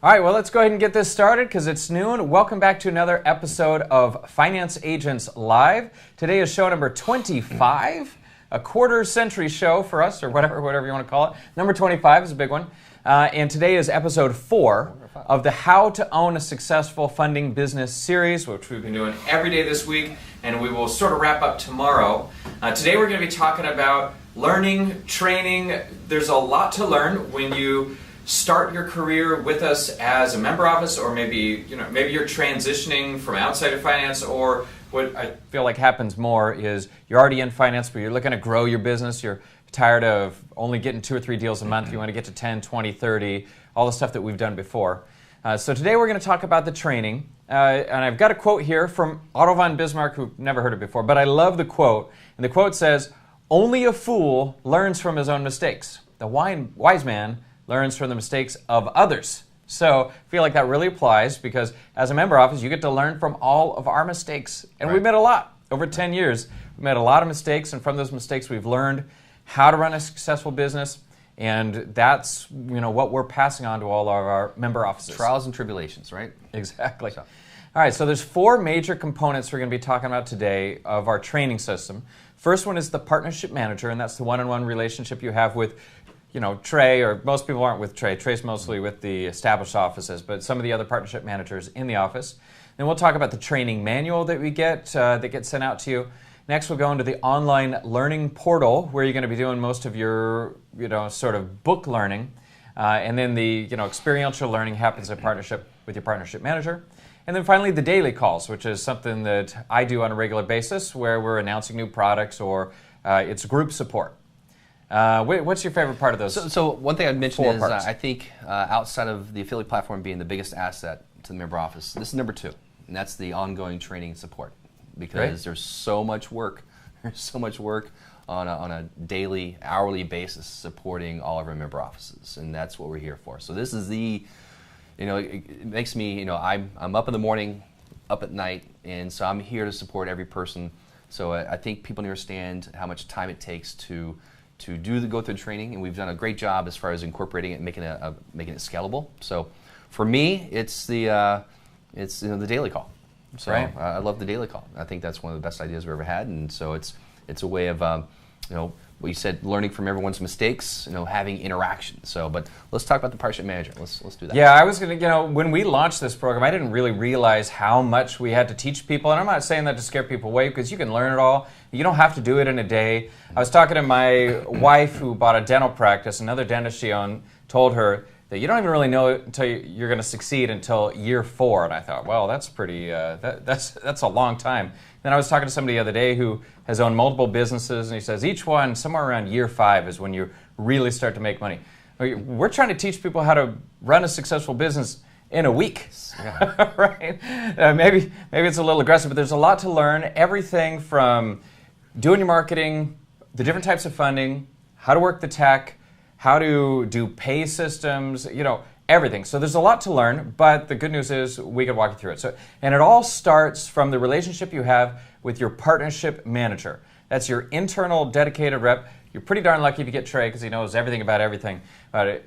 All right, well, let's go ahead and get this started because it's noon. Welcome back to another episode of Finance Agents Live. Today is show number 25, a quarter-century show for us, or whatever you want to call it. Number 25 is a big one. And today is episode 4 of the How to Own a Successful Funding Business series, which we've been doing every day this week, and we will sort of wrap up tomorrow. Today we're going to be talking about learning, training. There's a lot to learn when you start your career with us as a member office, or maybe you're transitioning from outside of finance, or what I feel like happens more is you're already in finance, but you're looking to grow your business. You're tired of only getting 2 or 3 deals a month. You want to get to 10, 20, 30, all the stuff that we've done before. So today we're going to talk about the training. And I've got a quote here from Otto von Bismarck, who never heard it before, but I love the quote. And the quote says, "Only a fool learns from his own mistakes. The wise man learns from the mistakes of others." So I feel like that really applies because as a member office, you get to learn from all of our mistakes. And we've made a lot. Over 10 years, we've made a lot of mistakes, and from those mistakes, we've learned how to run a successful business. And that's what we're passing on to all of our member offices. Trials and tribulations, right? Exactly. All right, so there's 4 major components we're going to be talking about today of our training system. First one is the partnership manager, and that's the one-on-one relationship you have with Trey, or most people aren't with Trey. Trey's mostly with the established offices, but some of the other partnership managers in the office. Then we'll talk about the training manual that we get that gets sent out to you. Next, we'll go into the online learning portal where you're going to be doing most of your, sort of book learning. And then the, experiential learning happens in partnership with your partnership manager. And then finally, the daily calls, which is something that I do on a regular basis where we're announcing new products or it's group support. What's your favorite part of those? So one thing I'd mention 4 is parts. I think outside of the affiliate platform being the biggest asset to the member office, this is number 2, and that's the ongoing training and support. Because there's so much work, on a daily, hourly basis supporting all of our member offices, and that's what we're here for. So this is it makes me, I'm up in the morning, up at night, and so I'm here to support every person. So I think people understand how much time it takes to go through training, and we've done a great job as far as incorporating it and making it scalable. So for me, it's the daily call. So I love the daily call. I think that's one of the best ideas we've ever had, and so it's a way of what you said, learning from everyone's mistakes, having interaction. So, but let's talk about the partnership manager. Let's do that. Yeah, I was going to, when we launched this program, I didn't really realize how much we had to teach people, and I'm not saying that to scare people away because you can learn it all. You don't have to do it in a day. I was talking to my wife who bought a dental practice. Another dentist she owned told her that you don't even really know until you're going to succeed until year 4. And I thought, well, that's pretty, that's a long time. Then I was talking to somebody the other day who has owned multiple businesses, and he says each one, somewhere around year 5 is when you really start to make money. We're trying to teach people how to run a successful business in a week, right? Maybe it's a little aggressive, but there's a lot to learn. Everything from doing your marketing, the different types of funding, how to work the tech, how to do pay systems, everything. So there's a lot to learn, but the good news is we can walk you through it. And it all starts from the relationship you have with your partnership manager. That's your internal dedicated rep. You're pretty darn lucky if you get Trey because he knows everything about everything. But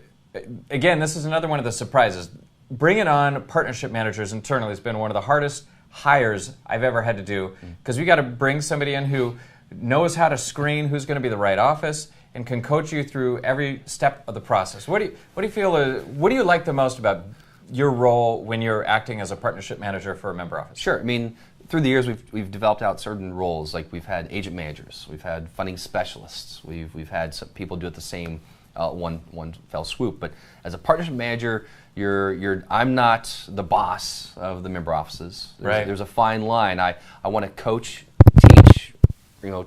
again, this is another one of the surprises. Bringing on partnership managers internally has been one of the hardest hires I've ever had to do because we got to bring somebody in who knows how to screen who's going to be the right office and can coach you through every step of the process. What do you feel? What do you like the most about your role when you're acting as a partnership manager for a member office? Sure. I mean, through the years, we've developed out certain roles. Like we've had agent managers, we've had funding specialists, we've had some people do it the same one fell swoop. But as a partnership manager, I'm not the boss of the member offices. There's a fine line. I want to coach, teach,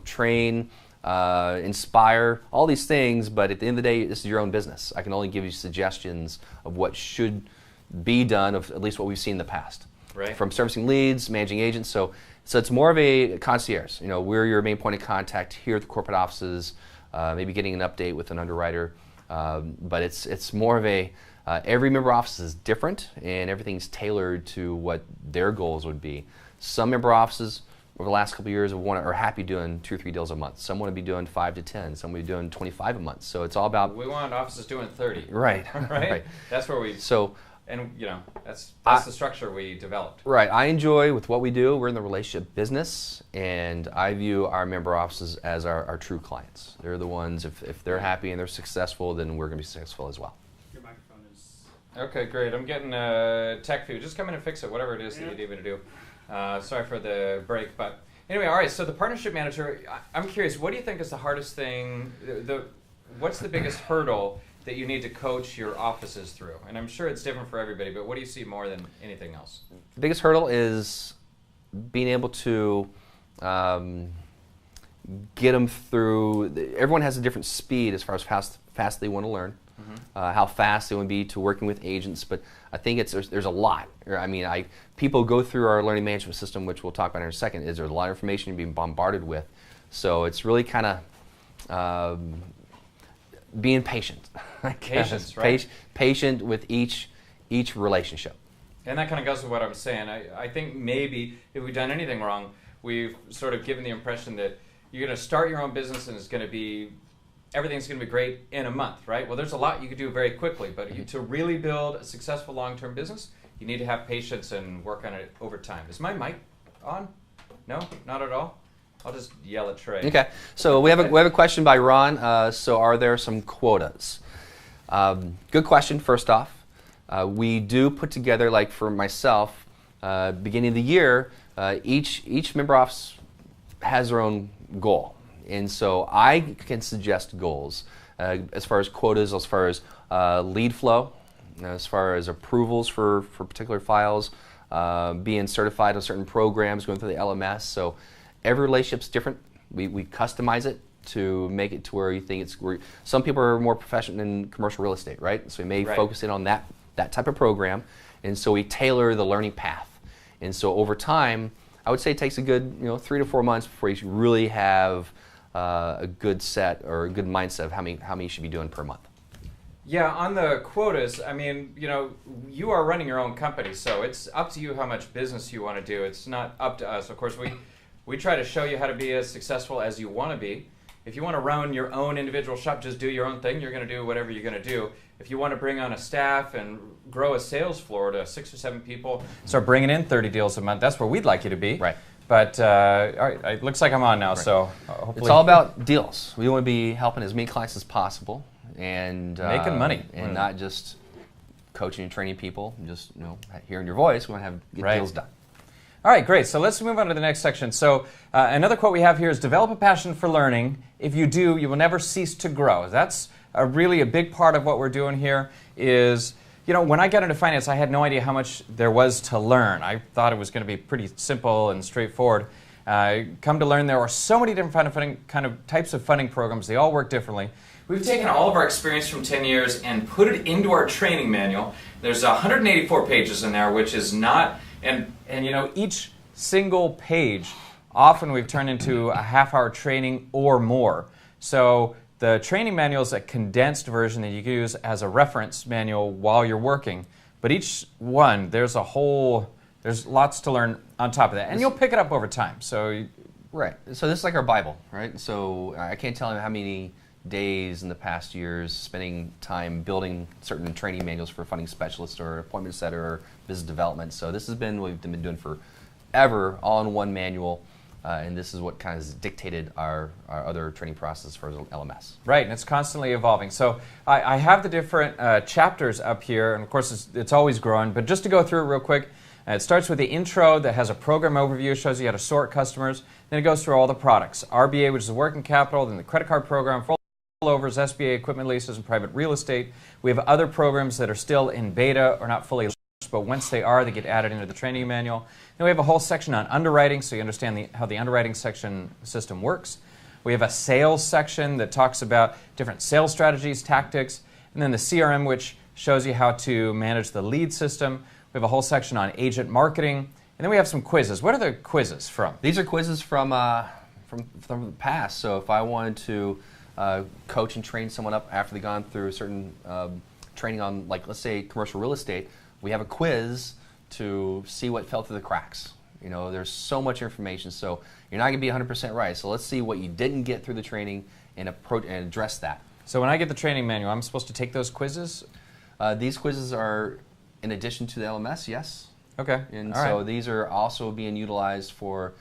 train. Inspire, all these things, but at the end of the day, this is your own business. I can only give you suggestions of what should be done, of at least what we've seen in the past. Right. From servicing leads, managing agents, so it's more of a concierge. We're your main point of contact here at the corporate offices, maybe getting an update with an underwriter, but it's more of a, every member office is different, and everything's tailored to what their goals would be. Some member offices over the last couple of years are happy doing 2 or 3 deals a month. Some want to be doing 5 to 10. Some want to be doing 25 a month. So it's all about. We want offices doing 30. Right. Right. That's where we. So And that's the structure we developed. Right. I enjoy with what we do. We're in the relationship business, and I view our member offices as our true clients. They're the ones, if they're happy and they're successful, then we're going to be successful as well. Your microphone is... Okay, great. I'm getting a tech feed. Just come in and fix it, whatever it is that you need me to do. Sorry for the break, but anyway, all right, so the partnership manager, I'm curious, what do you think is the hardest thing, what's the biggest hurdle that you need to coach your offices through? And I'm sure it's different for everybody, but what do you see more than anything else? The biggest hurdle is being able to get them through. Everyone has a different speed as far as fast they want to learn, how fast they want to be to working with agents. But I think there's a lot. I mean, people go through our learning management system, which we'll talk about in a second. There's a lot of information you're being bombarded with. So it's really kind of being patient. Patience, right? Patient with each relationship. And that kind of goes with what I'm saying. I think maybe if we've done anything wrong, we've sort of given the impression that you're going to start your own business and everything's going to be great in a month, right? Well, there's a lot you could do very quickly, but to really build a successful long-term business, you need to have patience and work on it over time. Is my mic on? No, not at all? I'll just yell at Trey. Okay, so we have a question by Ron. So are there some quotas? Good question, first off. We do put together, like for myself, beginning of the year, each member office has their own goal. And so I can suggest goals as far as quotas, as far as lead flow, as far as approvals for particular files, being certified on certain programs, going through the LMS. So every relationship's different. We customize it to make it to where you think some people are more proficient in commercial real estate, right? So we may focus in on that type of program, and so we tailor the learning path. And so over time, I would say it takes a good 3 to 4 months before you really have a good set or a good mindset of how many you should be doing per month. Yeah, on the quotas, I mean, you are running your own company, so it's up to you how much business you want to do. It's not up to us. Of course, we try to show you how to be as successful as you want to be. If you want to run your own individual shop, just do your own thing. You're going to do whatever you're going to do. If you want to bring on a staff and grow a sales floor to 6 or 7 people, start bringing in 30 deals a month, that's where we'd like you to be. Right. But all right, it looks like I'm on now, so hopefully... It's all about deals. We want to be helping as many clients as possible and making money. And not just coaching and training people, just hearing your voice. We want to get deals done. All right, great. So let's move on to the next section. So another quote we have here is, develop a passion for learning. If you do, you will never cease to grow. That's really a big part of what we're doing here is, when I got into finance, I had no idea how much there was to learn. I thought it was going to be pretty simple and straightforward. Come to learn there are so many different types of funding programs. They all work differently. We've taken all of our experience from 10 years and put it into our training manual. There's 184 pages in there, which is not... And each single page, often we've turned into a half-hour training or more. So the training manual is a condensed version that you can use as a reference manual while you're working. But each one, there's lots to learn on top of that. And you'll pick it up over time. Right. So this is like our Bible, right? So I can't tell you how many days in the past years spending time building certain training manuals for funding specialists or appointment setter or business development. So this has been what we've been doing forever, all in one manual, and this is what kind of has dictated our other training process for LMS. Right, and it's constantly evolving. So I have the different chapters up here, and of course it's always growing, but just to go through it real quick, it starts with the intro that has a program overview, shows you how to sort customers, then it goes through all the products. RBA, which is the working capital, then the credit card program, overs, SBA, equipment leases, and private real estate. We have other programs that are still in beta or not fully launched, but once they are, they get added into the training manual. Then we have a whole section on underwriting, so you understand how the underwriting system works. We have a sales section that talks about different sales strategies, tactics, and then the CRM, which shows you how to manage the lead system. We have a whole section on agent marketing, and then we have some quizzes. What are the quizzes from? These are quizzes from the past. So if I wanted to coach and train someone up after they've gone through a certain training on, like, let's say, commercial real estate, we have a quiz to see what fell through the cracks. There's so much information, so you're not going to be 100% right. So let's see what you didn't get through the training and address that. So when I get the training manual, I'm supposed to take those quizzes? These quizzes are In addition to the LMS, yes. Okay. And all so right. these are also being utilized for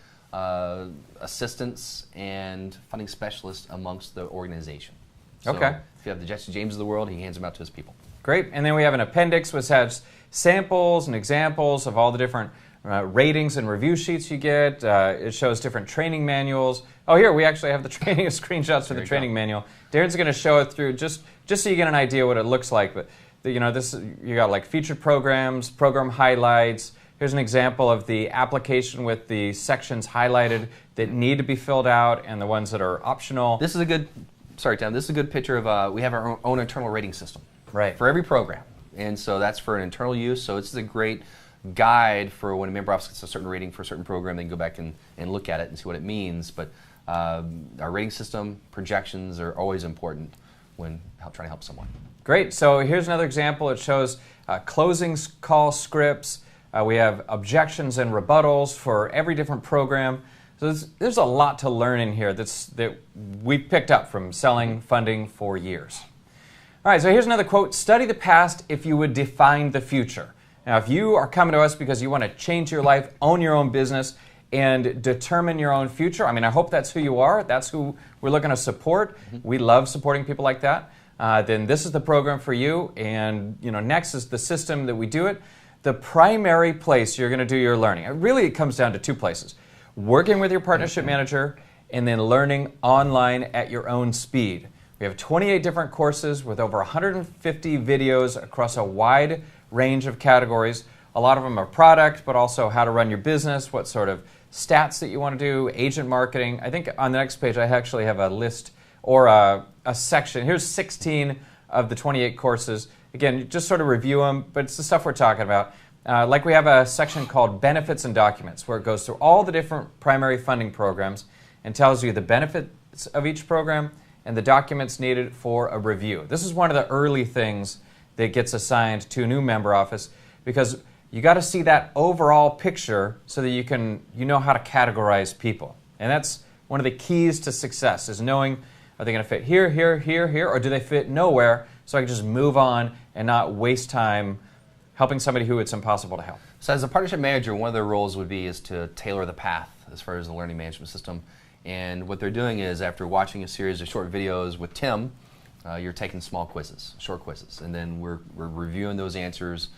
assistants and funding specialists amongst the organization. So Okay. if you have the Jesse James of the world, he hands them out to his people. Great. And then we have an appendix which has samples and examples of all the different ratings and review sheets you get. It shows different training manuals. Oh, here we actually have the training screenshots for the training manual. Darren's going to show it through just so you get an idea what it looks like. But this you got like featured programs, program highlights. Here's an example of the application with the sections highlighted that need to be filled out and the ones that are optional. This is a good. Sorry, Tim. This is a good picture of. We have our own internal rating system. Right. For every program, and so that's for an internal use. So it's a great guide for when a member office gets a certain rating for a certain program. They can go back and look at it and see what it means. But our rating system projections are always important when trying to help someone. Great. So here's another example. It shows closing call scripts. We have objections and rebuttals for every different program. So there's a lot to learn in here that we picked up from selling funding for years. All right, so here's another quote. Study the past if you would define the future. Now, if you are coming to us because you want to change your life, own your own business, and determine your own future, I hope that's who you are. That's who we're looking to support. Mm-hmm. We love supporting people like that. Then this is the program for you. And next is the system that we do it. The primary place you're going to do your learning. It comes down to two places. Working with your partnership manager and then learning online at your own speed. We have 28 different courses with over 150 videos across a wide range of categories. A lot of them are product, but also how to run your business, what sort of stats that you want to do, agent marketing. I think on the next page I actually have a list or a section. Here's 16 of the 28 courses. Again, just sort of review them, but it's the stuff we're talking about. Like we have a section called Benefits and Documents, where it goes through all the different primary funding programs and tells you the benefits of each program and the documents needed for a review. This is one of the early things that gets assigned to a new member office because you got to see that overall picture so that you know how to categorize people. And that's one of the keys to success is knowing, are they going to fit here, here, here, here, or do they fit nowhere so I can just move on and not waste time helping somebody who it's impossible to help. So as a partnership manager, one of their roles would be is to tailor the path as far as the learning management system. And what they're doing is after watching a series of short videos with Tim, you're taking small quizzes, short quizzes, and then we're reviewing those answers,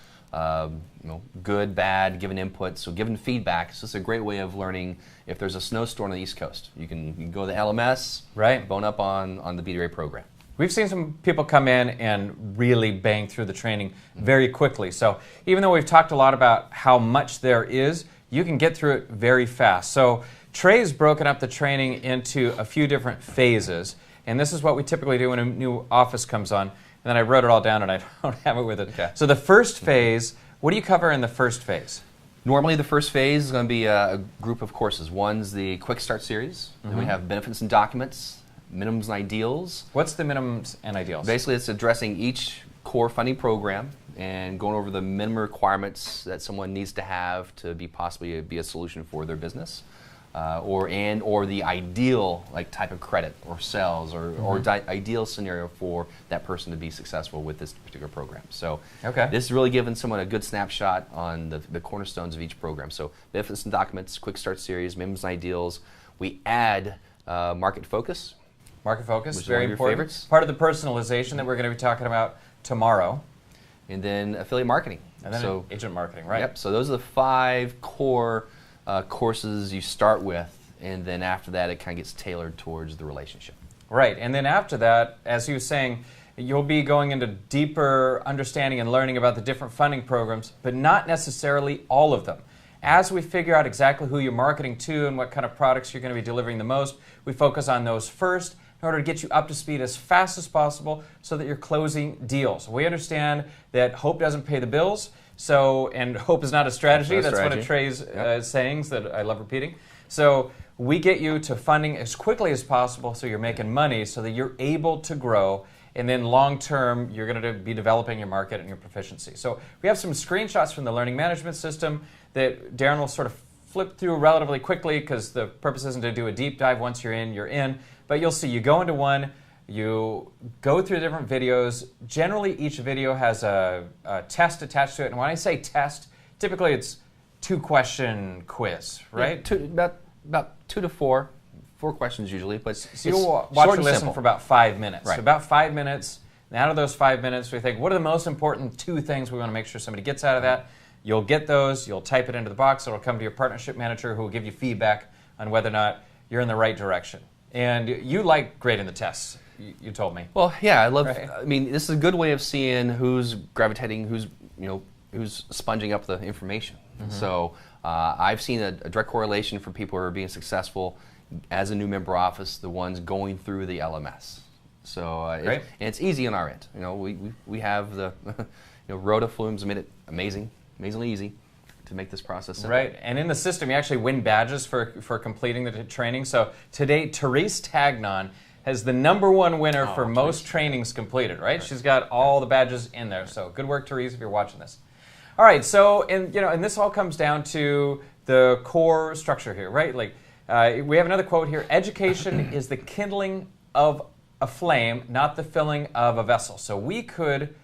good, bad, giving input, so giving feedback. So it's a great way of learning if there's a snowstorm on the East Coast. You can go to the LMS, right, bone up on the BDRA program. We've seen some people come in and really bang through the training very quickly. So even though we've talked a lot about how much there is, you can get through it very fast. So Trey's broken up the training into a few different phases, and this is what we typically do when a new office comes on. And then I wrote it all down, and I don't have it with it. Okay. So the first phase, what do you cover in the first phase? Normally the first phase is going to be a group of courses. One's the Quick Start series. Then we have Benefits and Documents, Minimums and Ideals. What's the minimums and ideals? Basically, it's addressing each core funding program and going over the minimum requirements that someone needs to have to possibly be a solution for their business, or the ideal type of credit or sales or ideal scenario for that person to be successful with this particular program. So this is really giving someone a good snapshot on the cornerstones of each program. So Benefits and Documents, Quick Start Series, Minimums and Ideals. We add Market Focus. Market Focus, which is very one of your important. favorites. Part of the personalization that we're going to be talking about tomorrow. And then Affiliate Marketing. And then Agent Marketing, right? Yep, so those are the 5 core courses you start with, and then after that it kind of gets tailored towards the relationship. Right, and then after that, as you were saying, you'll be going into deeper understanding and learning about the different funding programs, but not necessarily all of them. As we figure out exactly who you're marketing to and what kind of products you're going to be delivering the most, we focus on those first in order to get you up to speed as fast as possible so that you're closing deals. We understand that hope doesn't pay the bills, and hope is not a strategy. That's one of Trey's sayings that I love repeating. So we get you to funding as quickly as possible so you're making money so that you're able to grow, and then long term you're going to be developing your market and your proficiency. So we have some screenshots from the learning management system that Darren will sort of flip through relatively quickly because the purpose isn't to do a deep dive. Once you're in, you're in. But you'll see, you go into one, You go through different videos. Generally, each video has a test attached to it. And when I say test, typically it's 2-question quiz, right? Yeah, about 2 to 4 questions usually. But so you'll watch or listen for about 5 minutes. Right. So about 5 minutes. And out of those 5 minutes, we think, what are the most important 2 things we want to make sure somebody gets out of that? You'll get those. You'll type it into the box. It'll come to your partnership manager, who will give you feedback on whether or not you're in the right direction. And you like grading the tests, you told me. Well, yeah, I love. Right. I mean, this is a good way of seeing who's gravitating, who's sponging up the information. Mm-hmm. So I've seen a direct correlation for people who are being successful as a new member office, the ones going through the LMS. So and it's easy on our end. We have the Rhoda Flumes made it amazingly easy to make this process simple. Right, and in the system, you actually win badges for completing the training. So to date, Therese Tagnon has the #1 winner for most trainings completed, right? She's got all the badges in there. So good work, Therese, if you're watching this. All right, so and this all comes down to the core structure here, right? Like we have another quote here: "Education is the kindling of a flame, not the filling of a vessel." So we could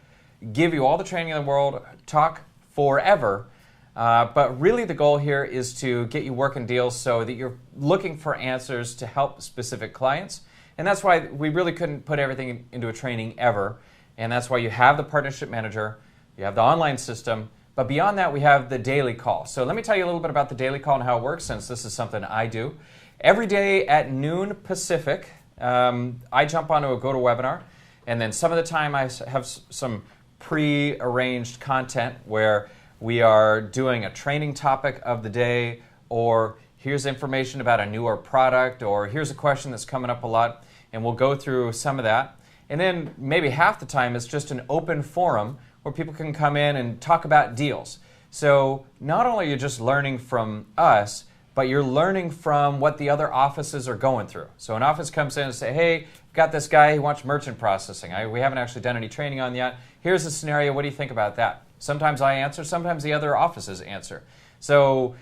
give you all the training in the world, talk forever. But really the goal here is to get you working deals so that you're looking for answers to help specific clients. And that's why we really couldn't put everything into a training ever. And that's why you have the partnership manager, you have the online system, but beyond that we have the daily call. So let me tell you a little bit about the daily call and how it works, since this is something I do. Every day at noon Pacific, I jump onto a GoToWebinar, and then some of the time I have some pre-arranged content where we are doing a training topic of the day, or here's information about a newer product, or here's a question that's coming up a lot, and we'll go through some of that. And then maybe half the time it's just an open forum where people can come in and talk about deals. So not only are you just learning from us, but you're learning from what the other offices are going through. So an office comes in and say, hey, got this guy, he wants merchant processing. We haven't actually done any training on yet. Here's a scenario, what do you think about that? Sometimes I answer, sometimes the other offices answer. So,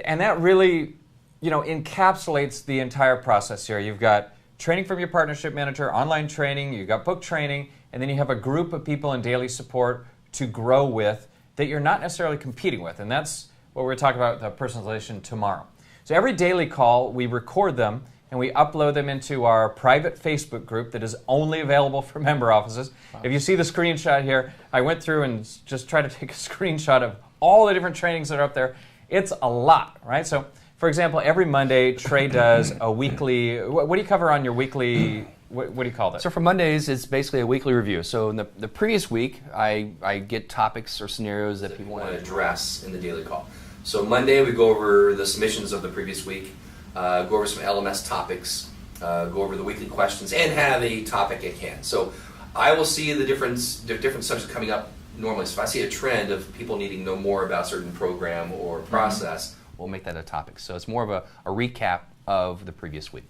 and that really, encapsulates the entire process here. You've got training from your partnership manager, online training, you've got book training, and then you have a group of people in daily support to grow with that you're not necessarily competing with. And that's what we're talking about, the personalization tomorrow. So every daily call, we record them and we upload them into our private Facebook group that is only available for member offices. Wow. If you see the screenshot here, I went through and just tried to take a screenshot of all the different trainings that are up there. It's a lot, right? So, for example, every Monday, Trey does a weekly, what do you cover on your weekly, what do you call that? So for Mondays, it's basically a weekly review. So in the previous week, I get topics or scenarios that people want to address in the daily call. So Monday, we go over the submissions of the previous week, go over some LMS topics, go over the weekly questions, and have a topic at hand. So I will see the different subjects coming up normally. So if I see a trend of people needing to know more about a certain program or process, we'll make that a topic. So it's more of a recap of the previous week.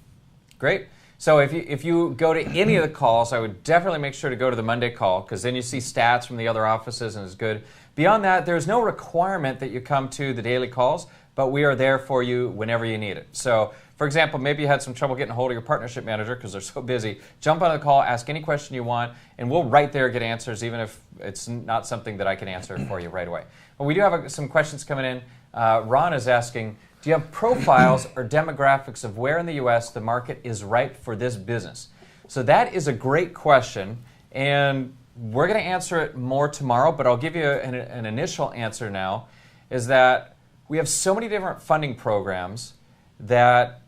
Great. So if you go to any of the calls, I would definitely make sure to go to the Monday call, because then you see stats from the other offices and it's good. Beyond that, there's no requirement that you come to the daily calls, but we are there for you whenever you need it. So, for example, maybe you had some trouble getting a hold of your partnership manager because they're so busy. Jump on the call, ask any question you want, and we'll right there get answers, even if it's not something that I can answer for you right away. But we do have some questions coming in. Ron is asking, do you have profiles or demographics of where in the U.S. the market is ripe for this business? So that is a great question, and we're going to answer it more tomorrow, but I'll give you an initial answer now, is that we have so many different funding programs that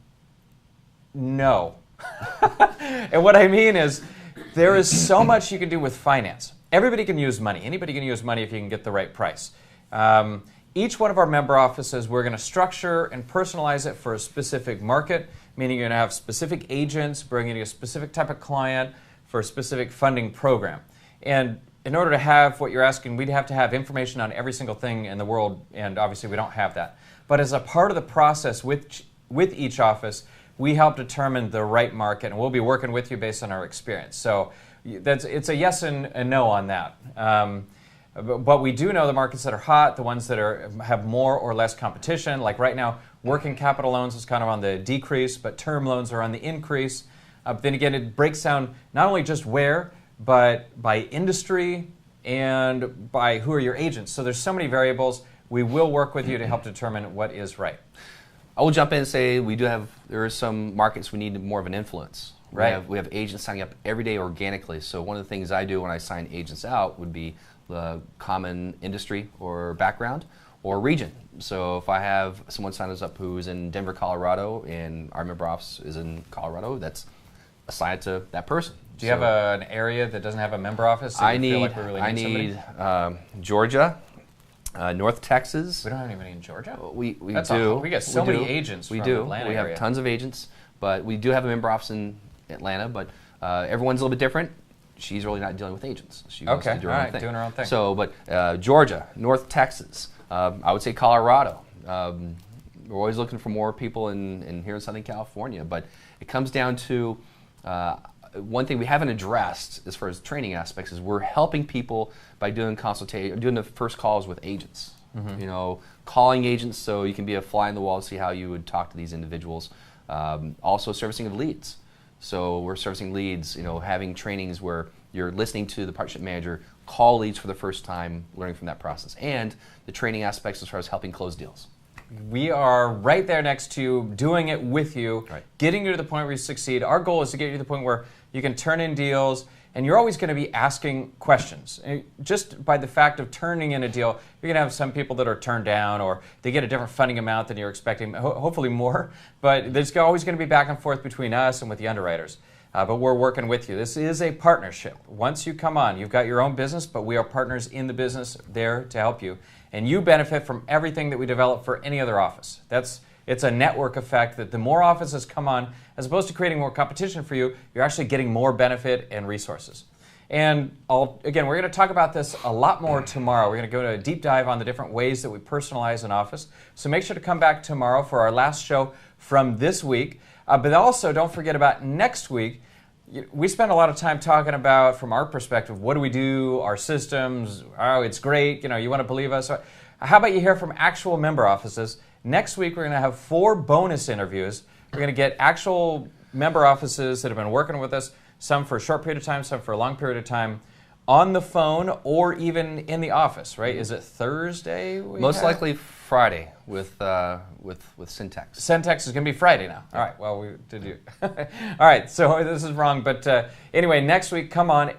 no. And what I mean is there is so much you can do with finance. Everybody can use money. Anybody can use money if you can get the right price. Each one of our member offices, we're going to structure and personalize it for a specific market, meaning you're going to have specific agents bringing you a specific type of client for a specific funding program. And in order to have what you're asking, we'd have to have information on every single thing in the world, and obviously we don't have that. But as a part of the process with each office, we help determine the right market, and we'll be working with you based on our experience. So it's a yes and a no on that. But we do know the markets that are hot, the ones that have more or less competition. Like right now, working capital loans is kind of on the decrease, but term loans are on the increase. Then again, it breaks down not only just where, but by industry and by who are your agents. So there's so many variables. We will work with you to help determine what is right. I will jump in and say there are some markets we need more of an influence. Right. We have agents signing up every day organically. So one of the things I do when I sign agents out would be the common industry or background or region. So if I have someone sign us up who's in Denver, Colorado, and our member office is in Colorado, that's assigned to that person. Do you have an area that doesn't have a member office? I need Georgia, North Texas. We don't have anybody in Georgia? We That's do. We got so many agents from the Atlanta We have area. tons of agents, but we do have a member office in Atlanta, but everyone's a little bit different. She's really not dealing with agents. She wants to do her own thing. Doing her own thing. So, but Georgia, North Texas, I would say Colorado. We're always looking for more people in here in Southern California, but it comes down to one thing we haven't addressed as far as training aspects is we're helping people by doing consultation, doing the first calls with agents. Mm-hmm. You know, calling agents so you can be a fly in the wall to see how you would talk to these individuals. Also, servicing of leads. So we're servicing leads. You know, having trainings where you're listening to the partnership manager call leads for the first time, learning from that process, and the training aspects as far as helping close deals. We are right there next to you, doing it with you, getting you to the point where you succeed. Our goal is to get you to the point where you can turn in deals, and you're always going to be asking questions. Just by the fact of turning in a deal, you're going to have some people that are turned down, or they get a different funding amount than you're expecting, hopefully more. But there's always going to be back and forth between us and with the underwriters. But we're working with you. This is a partnership. Once you come on, you've got your own business, but we are partners in the business there to help you. And you benefit from everything that we develop for any other office. It's a network effect that the more offices come on, as opposed to creating more competition for you, you're actually getting more benefit and resources. And again, we're going to talk about this a lot more tomorrow. We're going to go to a deep dive on the different ways that we personalize an office. So make sure to come back tomorrow for our last show from this week. But also, don't forget about next week. We spend a lot of time talking about, from our perspective, what do we do, our systems, oh, it's great, you want to believe us. How about you hear from actual member offices? Next week, we're going to have 4 bonus interviews. We're going to get actual member offices that have been working with us, some for a short period of time, some for a long period of time, on the phone or even in the office, right? Is it Thursday? Most likely Friday with Syntex. Syntex is going to be Friday now. All right, well, we did you. All right, so this is wrong. But anyway, next week, come on.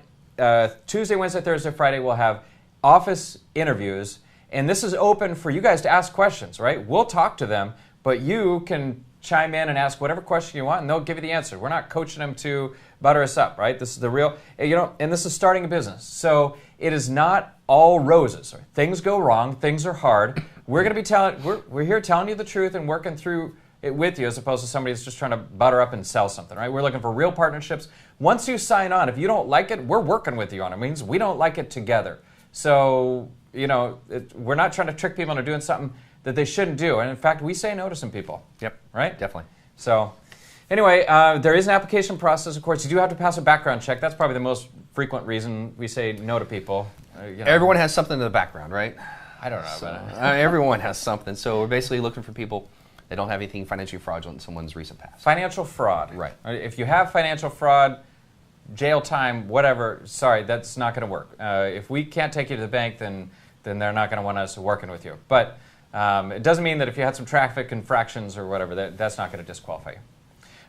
Tuesday, Wednesday, Thursday, Friday, we'll have office interviews. And this is open for you guys to ask questions, right? We'll talk to them, but you can chime in and ask whatever question you want, and they'll give you the answer. We're not coaching them to butter us up, right? This is the real, and this is starting a business. So it is not all roses. Things go wrong. Things are hard. We're going to be we're here telling you the truth and working through it with you, as opposed to somebody that's just trying to butter up and sell something, right? We're looking for real partnerships. Once you sign on, if you don't like it, we're working with you on it. It means we don't like it together. So, we're not trying to trick people into doing something that they shouldn't do. And in fact, we say no to some people. Yep. Right? Definitely. So, anyway, there is an application process. Of course, you do have to pass a background check. That's probably the most frequent reason we say no to people. Everyone has something in the background, right? I don't know about it. Everyone has something. So we're basically looking for people that don't have anything financially fraudulent in someone's recent past. Financial fraud. Right. If you have financial fraud, jail time, whatever, sorry, that's not going to work. If we can't take you to the bank, then they're not going to want us working with you. But it doesn't mean that if you had some traffic infractions or whatever, that's not going to disqualify you.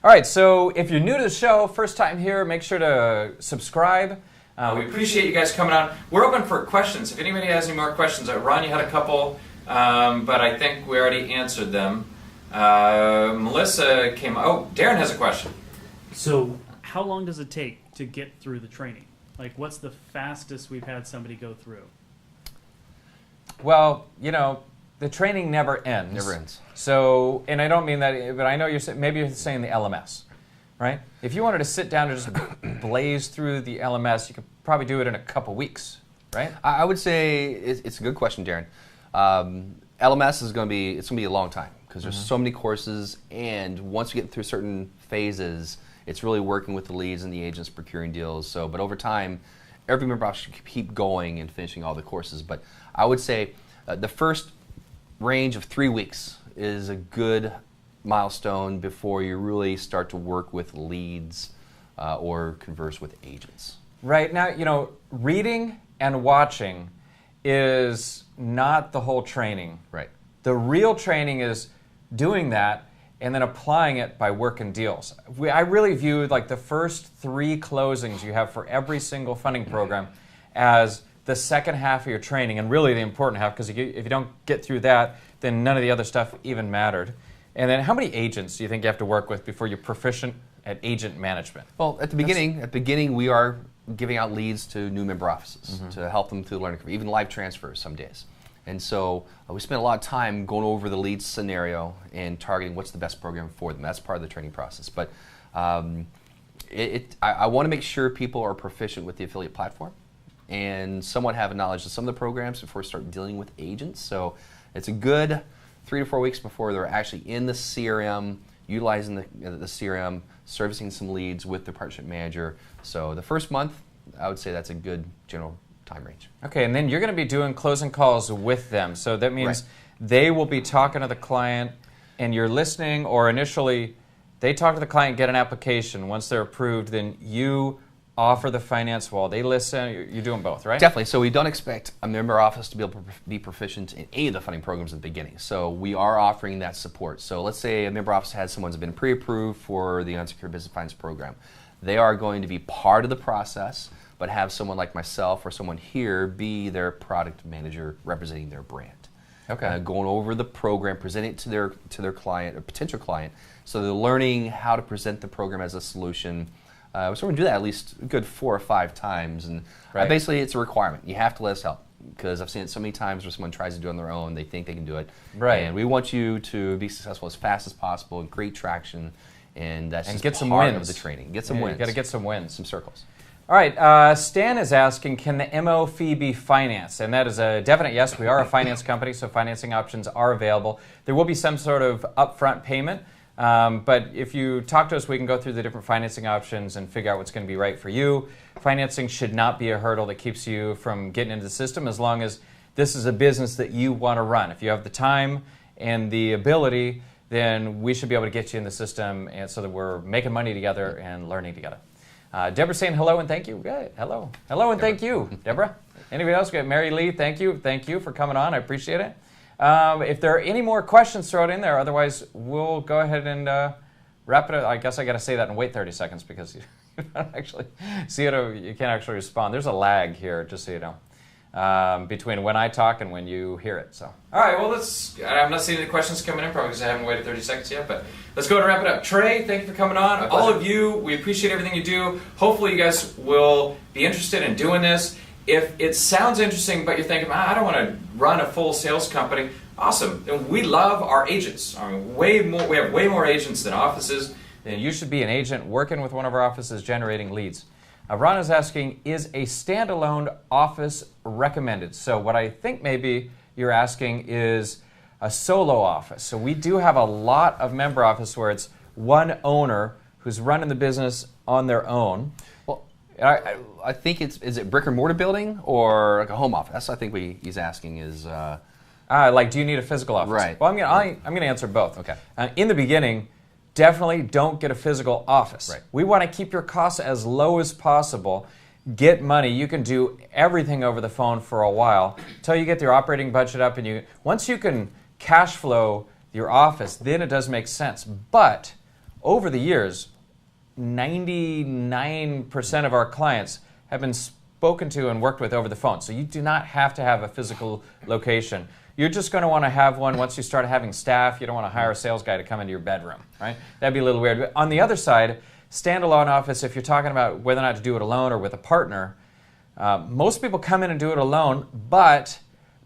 All right, so if you're new to the show, first time here, make sure to subscribe. We appreciate you guys coming on. We're open for questions. If anybody has any more questions, Ron, you had a couple, but I think we already answered them. Melissa came. Oh, Darren has a question. So, how long does it take to get through the training? Like, what's the fastest we've had somebody go through? Well, the training never ends. Never ends. So, and I don't mean that, but I know maybe you're saying the LMS, right? If you wanted to sit down and just blaze through the LMS, you could probably do it in a couple weeks, right? I would say it's a good question, Darren. LMS is going to be a long time because there's so many courses, and once we get through certain phases, it's really working with the leads and the agents procuring deals. So, but over time, every member office should keep going and finishing all the courses. But I would say the first range of 3 weeks is a good milestone before you really start to work with leads or converse with agents. Right now, reading and watching is not the whole training. Right. The real training is doing that and then applying it by working deals. I really view like the first 3 closings you have for every single funding program as the second half of your training, and really the important half, because if you don't get through that, then none of the other stuff even mattered. And then how many agents do you think you have to work with before you're proficient at agent management? Well, at the beginning, we are giving out leads to new member offices to help them through the learning curve, even live transfers some days. And so we spend a lot of time going over the lead scenario and targeting what's the best program for them. That's part of the training process. But I want to make sure people are proficient with the affiliate platform and somewhat have a knowledge of some of the programs before we start dealing with agents. So it's a good 3 to 4 weeks before they're actually in the CRM, utilizing the CRM, servicing some leads with the partnership manager. So the first month, I would say that's a good general time range. Okay, and then you're going to be doing closing calls with them. So that means they will be talking to the client and you're listening, or initially they talk to the client, get an application. Once they're approved, then you offer the finance wall. They listen. You're doing both, right? Definitely. So we don't expect a member office to be able to be proficient in any of the funding programs at the beginning. So we are offering that support. So let's say a member office has someone who's been pre-approved for the unsecured business finance program. They are going to be part of the process, but have someone like myself or someone here be their product manager representing their brand. Okay. Going over the program, presenting it to their client, a potential client, so they're learning how to present the program as a solution. So we're going to do that at least a good 4 or 5 times, and basically it's a requirement. You have to let us help, because I've seen it so many times where someone tries to do it on their own, they think they can do it. Right. And we want you to be successful as fast as possible, and great traction, and that's just get some part wins. of the training. Get some wins. You got to get some wins. Some circles. All right, Stan is asking, can the MO fee be financed? And that is a definite yes. We are a finance company, so financing options are available. There will be some sort of upfront payment, but if you talk to us, we can go through the different financing options and figure out what's going to be right for you. Financing should not be a hurdle that keeps you from getting into the system, as long as this is a business that you want to run. If you have the time and the ability, then we should be able to get you in the system, and so that we're making money together and learning together. Deborah's saying hello and thank you. Good. Hello. Hello and thank you, Deborah. Anybody else? We got Mary Lee. Thank you. Thank you for coming on. I appreciate it. If there are any more questions, throw it in there. Otherwise, we'll go ahead and wrap it up. I guess I got to say that and wait 30 seconds because you don't actually see it. You can't actually respond. There's a lag here, just so you know, between when I talk and when you hear it. So, all right. Well, I'm not seeing any questions coming in, probably because I haven't waited 30 seconds yet. But let's go and wrap it up. Trey, thank you for coming on. All of you, we appreciate everything you do. Hopefully, you guys will be interested in doing this. If it sounds interesting, but you're thinking, I don't want to run a full sales company, awesome. And we love our agents. I mean, we have way more agents than offices. Then you should be an agent working with one of our offices generating leads. Ron is asking, is a standalone office recommended? So what I think maybe you're asking is a solo office. So we do have a lot of member office where it's one owner who's running the business on their own. Well, I think is it brick and mortar building or like a home office? That's what I think he's asking is. Like, do you need a physical office? Right. Well, I'm gonna answer both. Okay. In the beginning, definitely don't get a physical office. Right. We want to keep your costs as low as possible. Get money. You can do everything over the phone for a while until you get your operating budget up, and once you can cash flow your office, then it does make sense. But over the years, 99% of our clients have been spoken to and worked with over the phone. So you do not have to have a physical location. You're just going to want to have one once you start having staff. You don't want to hire a sales guy to come into your bedroom, right? That'd be a little weird. But on the other side, standalone office, if you're talking about whether or not to do it alone or with a partner, most people come in and do it alone, but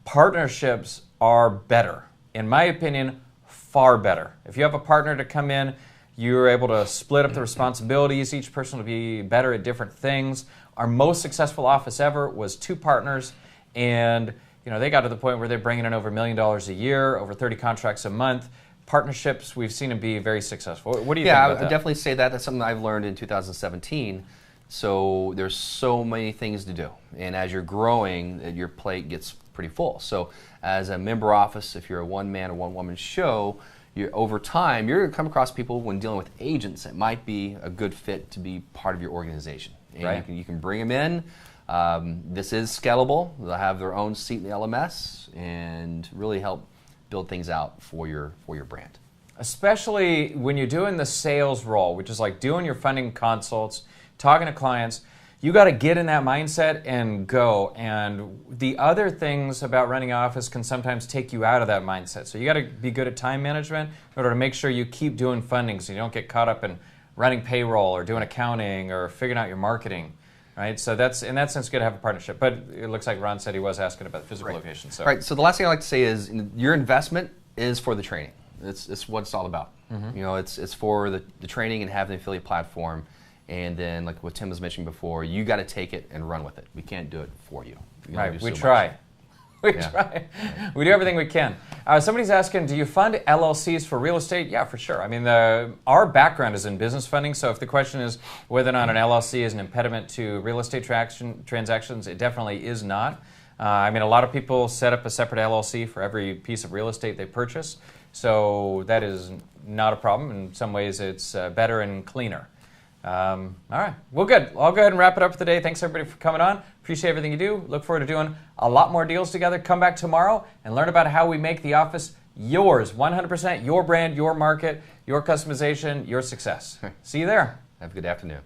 partnerships are better. In my opinion, far better. If you have a partner to come in, you're able to split up the responsibilities. Each person will be better at different things. Our most successful office ever was 2 partners, and they got to the point where they're bringing in over $1 million a year, over 30 contracts a month. Partnerships, we've seen them be very successful. What do you think about that? Yeah, I would definitely say that. That's something I've learned in 2017. So there's so many things to do. And as you're growing, your plate gets pretty full. So as a member office, if you're a one-man or one-woman show, over time, you're going to come across people when dealing with agents that might be a good fit to be part of your organization. And Right. you can bring them in. This is scalable. They'll have their own seat in the LMS and really help build things out for your brand. Especially when you're doing the sales role, which is like doing your funding consults, talking to clients, you got to get in that mindset and go. And the other things about running an office can sometimes take you out of that mindset. So you got to be good at time management in order to make sure you keep doing funding so you don't get caught up in running payroll or doing accounting or figuring out your marketing. Right, so that's in that sense good to have a partnership. But it looks like Ron said he was asking about the physical location. So. Right. So the last thing I like to say is your investment is for the training. It's what it's all about. You know, it's for the training and having the affiliate platform, and then like what Tim was mentioning before, you got to take it and run with it. We can't do it for you. We can only Right, do we so much. try. We Yeah. try. We do everything we can. Somebody's asking, do you fund LLCs for real estate? Yeah, for sure. I mean, our background is in business funding, so if the question is whether or not an LLC is an impediment to real estate transactions, it definitely is not. I mean, a lot of people set up a separate LLC for every piece of real estate they purchase, so that is not a problem. In some ways, it's better and cleaner. All right. Well, good. I'll go ahead and wrap it up for today. Thanks, everybody, for coming on. Appreciate everything you do. Look forward to doing a lot more deals together. Come back tomorrow and learn about how we make the office yours, 100% your brand, your market, your customization, your success. See you there. Have a good afternoon.